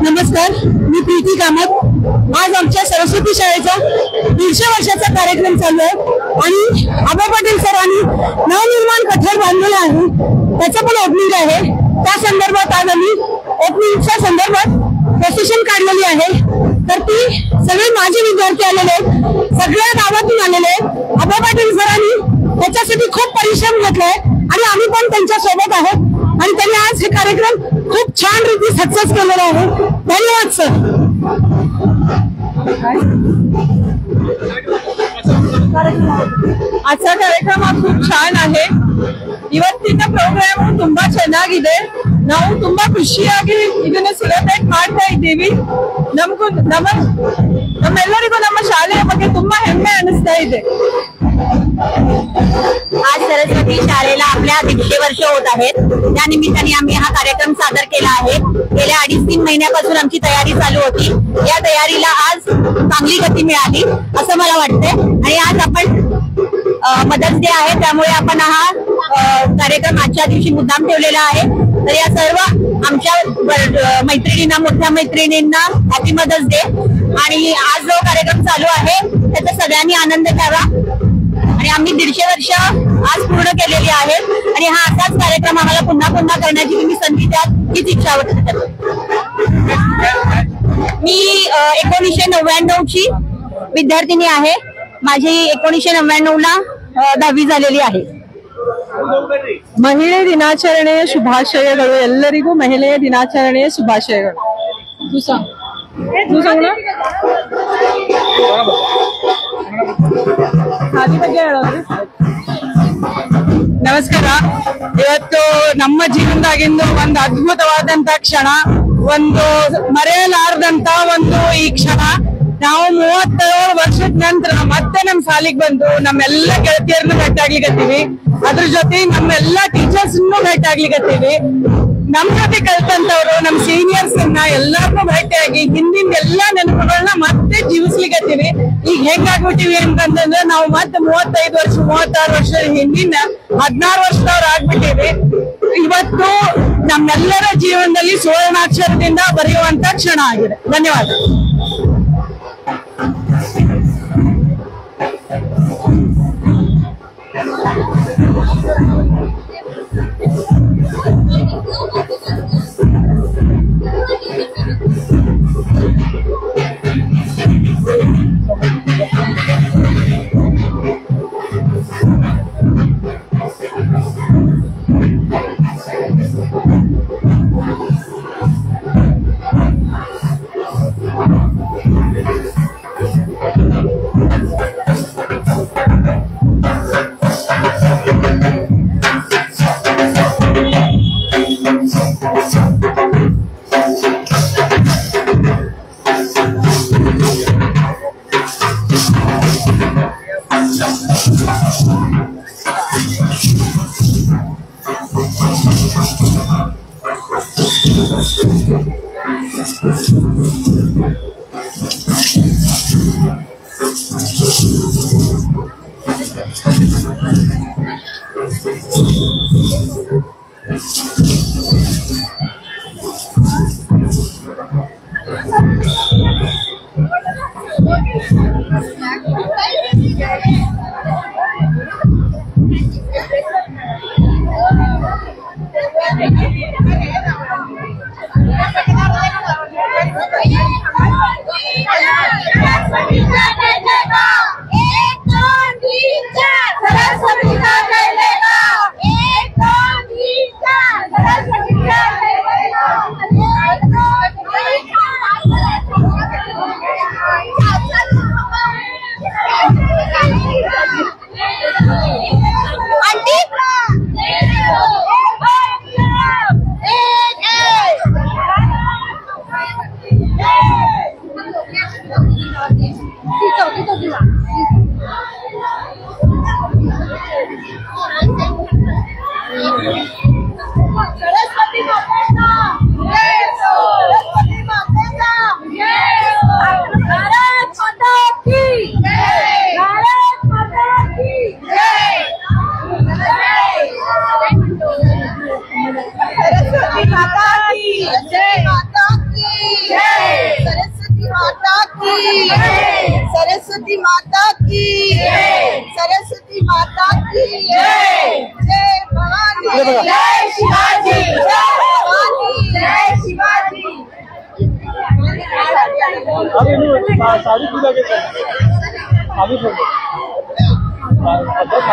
नमस्कार, मी प्रीती कामत। आज आमच्या सरस्वती शाळेचा 150 वर्षाचा कार्यक्रम चालू आहे आणि आबा पाटील सरांनी नवनिर्माण कठोर बांधलेलं आहे, त्याचं पण ओपनिंग आहे। त्या संदर्भात आज आम्ही ओपनिंगच्या संदर्भात प्रोसेशन काढलेली आहे। तर ती सगळे माझे विद्यार्थी आलेले आहेत, सगळ्या गावातून आलेले आहेत। आबा पाटील सरांनी त्याच्यासाठी खूप परिश्रम घेतलाय आणि आम्ही पण त्यांच्या सोबत आहोत आणि त्यांनी आज हे कार्यक्रम खूप छान रीती सक्सेस केलेला आहे। धन्यवाद सर। आजचा कार्यक्रम हा खूप छाನ್ आहे। ಇವತ್ತಿನ ಪ್ರೋಗ್ರಾಮ್ ತುಂಬಾ ಚೆನ್ನಾಗಿದೆ। ನಾವು ತುಂಬಾ ಖುಷಿಯಾಗಿ ಇದನ್ನ ಸೆಲೆಬ್ರೇಟ್ ಮಾಡ್ತಾ ಇದ್ದೀವಿ। ನಮ್ಮೆಲ್ಲರಿಗೂ ನಮ್ಮ ಶಾಲೆಯ ಬಗ್ಗೆ ತುಂಬಾ ಹೆಮ್ಮೆ ಅನಿಸ್ತಾ ಇದೆ। आज सरस्वती शाळेला आपल्या 150 वर्ष होत आहेत, त्या निमित्ताने आम्ही हा कार्यक्रम सादर केला आहे। गेल्या 2.5-3 महिन्यापासून आमची तयारी चालू होती। या तयारीला आज चांगली गती मिळाली असं मला वाटतंय आणि आज आपण मदर्स डे आहे, त्यामुळे आपण हा कार्यक्रम आजच्या दिवशी मुद्दाम ठेवलेला आहे। तर या सर्व आमच्या मैत्रिणींना, मोठ्या मैत्रिणींना हॅपी मदर्स डे। आणि आज जो कार्यक्रम चालू आहे त्याचा सगळ्यांनी आनंद घ्यावा आणि आम्ही 150 वर्ष आज पूर्ण केलेली आहेत आणि हा असाच कार्यक्रम आम्हाला पुन्हा पुन्हा करण्याची तुम्ही संधी द्या हीच इच्छा वाटते। मी 1999 ची विद्यार्थिनी आहे। माझी 1999 ला 10वी झालेली आहे। ಮಹಿಳೆ ದಿನಾಚರಣೆಯ ಶುಭಾಶಯಗಳು ಎಲ್ಲರಿಗೂ ಮಹಿಳೆಯ ದಿನಾಚರಣೆಯ ಶುಭಾಶಯಗಳು। ನಮಸ್ಕಾರ। ಇವತ್ತು ನಮ್ಮ ಜೀವನದಾಗಿಂದು ಒಂದು ಅದ್ಭುತವಾದಂತ ಕ್ಷಣ, ಒಂದು ಮರೆಯಲಾರದಂತ ಒಂದು ಈ ಕ್ಷಣ। ನಾವು 37 ವರ್ಷದ ನಂತರ ಮತ್ತೆ ನಮ್ ಸಾಲಿಗೆ ಬಂದು ನಮ್ಮೆಲ್ಲ ಗೆಳತಿಯರನ್ನು ಭೇಟಿಯಾಗ್ಲಿಕತ್ತೀವಿ, ಅದ್ರ ಜೊತೆ ನಮ್ಮೆಲ್ಲ ಟೀಚರ್ಸ್ ಭೇಟಿಯಾಗ್ಲಿಕತ್ತೀವಿ। ನಮ್ ಜೊತೆ ಕಲ್ತಂತವ್ರು, ನಮ್ ಸೀನಿಯರ್ಸ್ ಎಲ್ಲಾರ್ನೂ ಭೇಟಿಯಾಗಿ ಹಿಂದಿನ ಎಲ್ಲಾ ನೆನಪುಗಳನ್ನ ಮತ್ತೆ ಜೀವಿಸ್ಲಿಕತ್ತೀವಿ। ಈಗ ಹೆಂಗಾಗ್ಬಿಟ್ಟಿವಿ ಅಂತಂದ್ರೆ ನಾವು ಮತ್ತೆ 35 ವರ್ಷ 36 ವರ್ಷದ ಹಿಂದಿನ 16 ವರ್ಷದವ್ರು ಆಗ್ಬಿಟ್ಟಿವಿ। ಇವತ್ತು ನಮ್ಮೆಲ್ಲರ ಜೀವನದಲ್ಲಿ ಸುವರ್ಣಾಕ್ಷರದಿಂದ ಬರೆಯುವಂತ ಕ್ಷಣ ಆಗಿದೆ। ಧನ್ಯವಾದ। सरस्वती माता की, सरस्वती माता की जय भवानी, जय शिवाजी, जय भवानी, जय शिवाजी।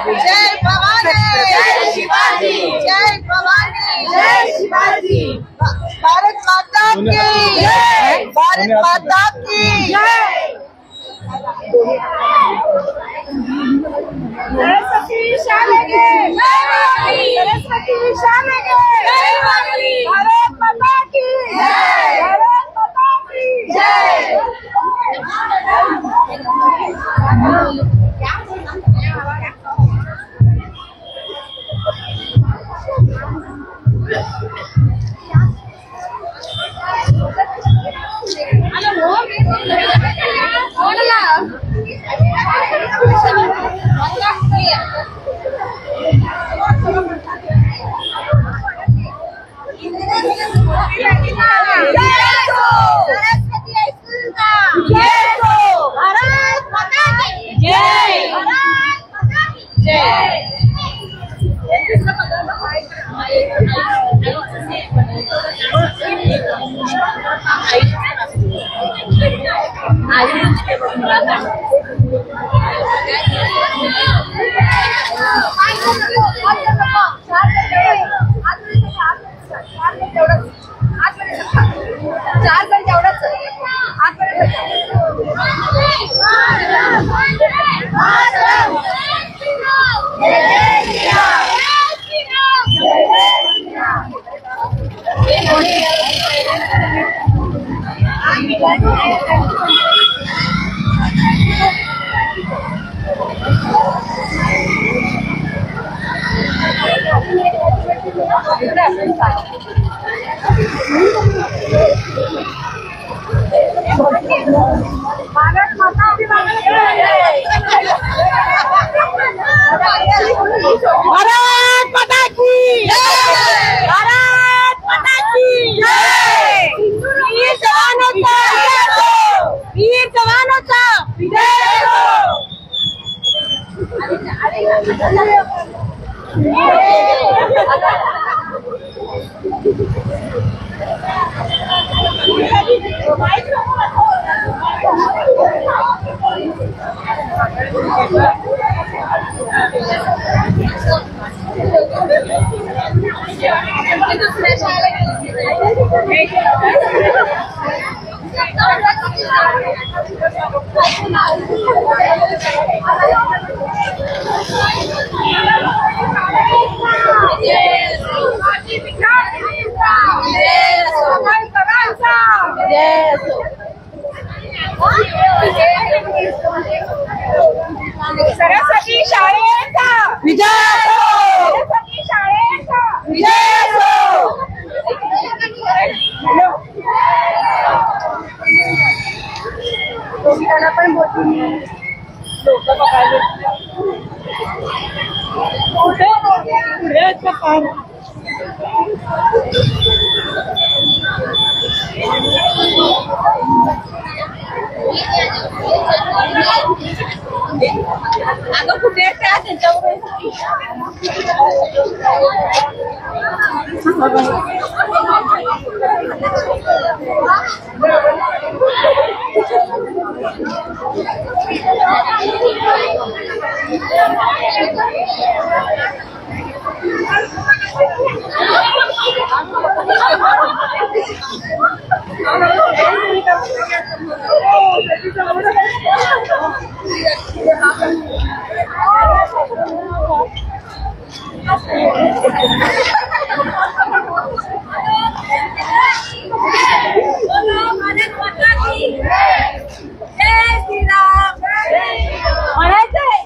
जय भवानी, जय शिवाजी, जय भवानी, जय शिवाजी। भारत माता की जय, भारत माता की जय। सरस्वती शालेगे जय भवानी, सरस्वती शालेगे जय भवानी। भारत माता की जय, भारत माता की जय। सरस्वती शाळेचा विजय असो, सरस्वती शाळेचा विजय असो। त्याला पण बोलून लोक बघायला पुढे अगं कुठे त्या त्यांच्यावर म्हणायचंय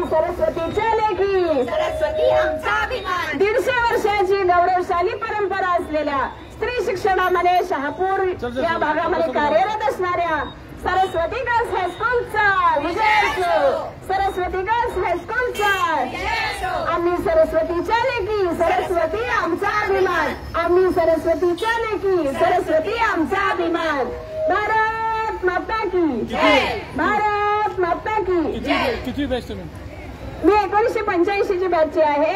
सरस्वतीच्या लेकी, सरस्वती आमचा अभिमान. 150 वर्षाची गौरवशाली परंपरा असलेल्या स्त्री शिक्षणामध्ये शहापूर या भागामध्ये कार्यरत असणाऱ्या सरस्वती गर्ल्स हायस्कूलचा विजय असो. सरस्वती गर्ल्स हायस्कूलचा आम्ही सरस्वतीच्या लेकी, सरस्वती आमचा अभिमान. आम्ही सरस्वतीच्या लेकी, सरस्वती आमचा अभिमान. भारत माता की जय, भारत माता की जय. किती बॅच तुम्ही? मी 1985 बॅचची आहे.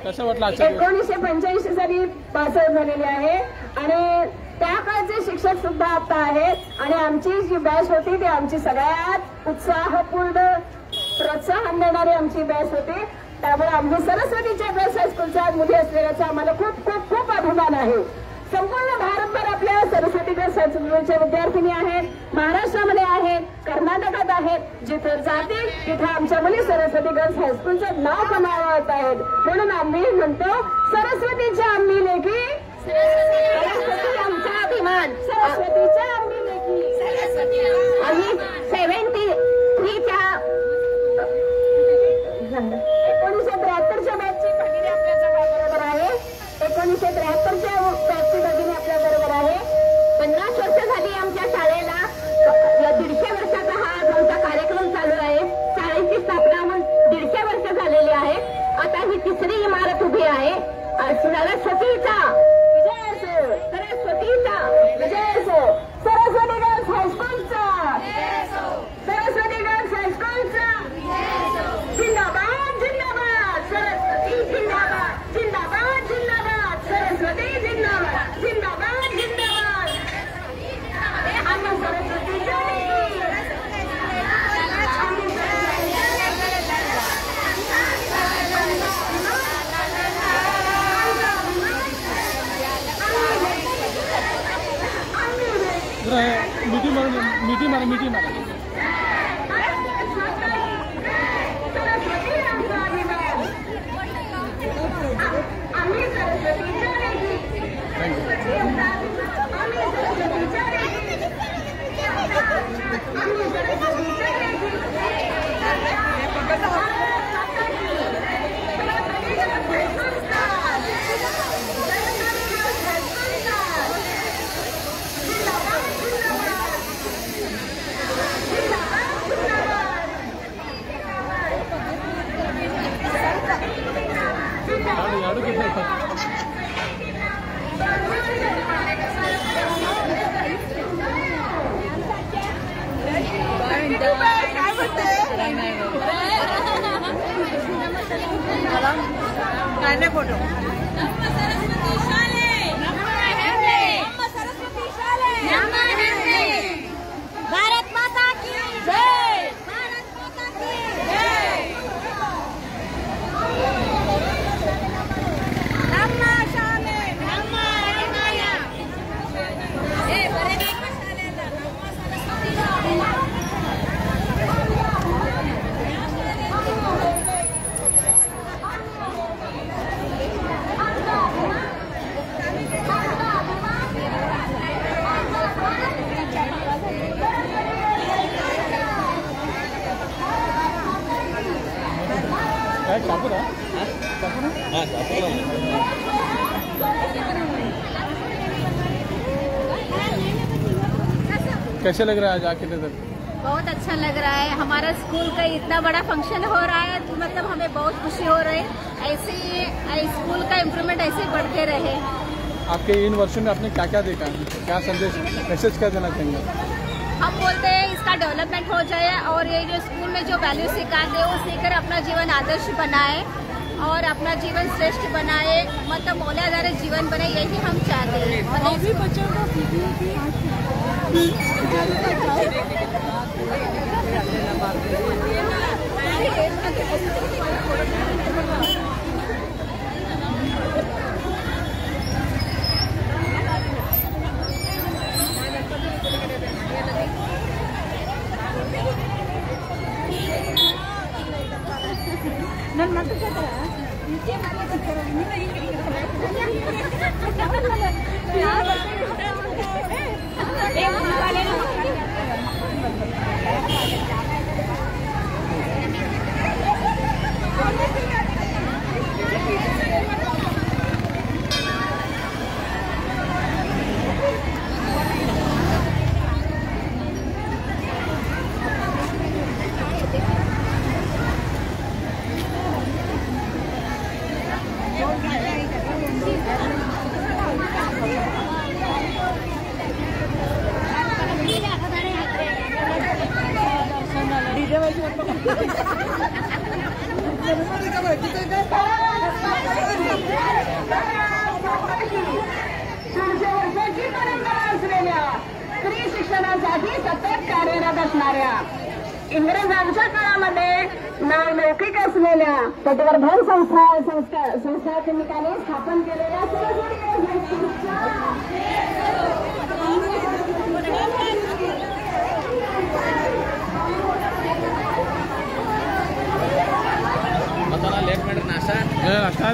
कसं वाटलं आजच्या दिवस? 1985 साली पासआउट झालेली आहे आणि त्या काळचे शिक्षक सुद्धा आता आहेत आणि आमची जी बॅच होती ती आमची सगळ्यात उत्साहपूर्ण प्रोत्साहन देणारी आमची बॅच होती. त्यामुळे आम्ही सरस्वतीच्या गर्ल्स हायस्कूलच्या मुली असलेल्याचा आम्हाला खूप खूप खूप अभिमान आहे. संपूर्ण भारतभर आपल्या सरस्वती गर्ल्स हायस्कूलच्या विद्यार्थिनी आहेत. महाराष्ट्रामध्ये आहेत, कर्नाटकात आहेत. जिथे जातील तिथे आमच्या मुली सरस्वती गर्ल्स हायस्कूलचं नाव कमावत आहेत. म्हणून आम्ही म्हणतो सरस्वतीच्या आम्ही लेकी, सरस्वती आमचा अभिमान. सरस्वतीच्या आम्ही लेकी, आम्ही 73च्या 1973च्या बॅचची भगिनी आपल्या बरोबर आहे. 1973च्या बॅचची भगिनी आपल्या बरोबर आहे. 50 वर्ष झाली आमच्या शाळेला. 150 वर्षाचा हा आमचा कार्यक्रम चालू आहे. शाळेची स्थापना होऊन 150 वर्ष झालेली आहे. आता ही तिसरी इमारत उभी आहे. सरस्वतीचा विजय असो, सरस्वतीचा विजय असो. सरस्वती गर्ल्स हायस्कूलचा, सरस्वती गर्ल्स हायस्कूलचा जिंदाबाद, जिंदाबाद. सरस्वती जिंदाबाद, जिंदाबाद, जिंदाबाद. सरस्वती जिंदाबाद, जिंदाबाद, जिंदाबाद. आम्ही सरस्वतीच्या मिठी मारा. सरस्वती आमचा अभिमान. आम्ही सरस्वतीच्या लेकी, सरस्वती आमचा अभिमान. आम्ही सरस्वतीच्या लेकी, आम्ही सरस्वतीच्या लेकी. काय नाही फोटो. भारत माता की जय, भारत माता की जय. नम्मा शाले, नम्मा रंगाया. बरे शालेला नम्मा सरस्वती शालेला. काय चाकू ना? कैसे लग रहा है आज आके इधर? बहुत अच्छा लग रहा है. हमारा स्कूल का इतना बड़ा फंक्शन हो रहा है तो मतलब हमें बहुत खुशी हो रही है. ऐसे स्कूल का इम्प्रूवमेंट ऐसे बढ़ते रहे। आपके इन वर्षों में आपने क्या क्या देखा, क्या संदेश मैसेज क्या देना चाहेंगे? हम बोलते हैं इसका डेवलपमेंट हो जाए और ये जो स्कूल में जो वैल्यू सिखाते हैं वो सीखकर अपना जीवन आदर्श बनाए और अपना जीवन श्रेष्ठ बनाए, मतलब मौल्याधारित जीवन बने, यही हम चाहते हैं। परंपरा असलेल्या स्त्री शिक्षणासाठी सतत कार्यरत असणाऱ्या, इंग्रजांच्या काळामध्ये नावलौकिक असलेल्या पटवर्धन संस्थानिकांनी स्थापन केलेल्या नाश्ता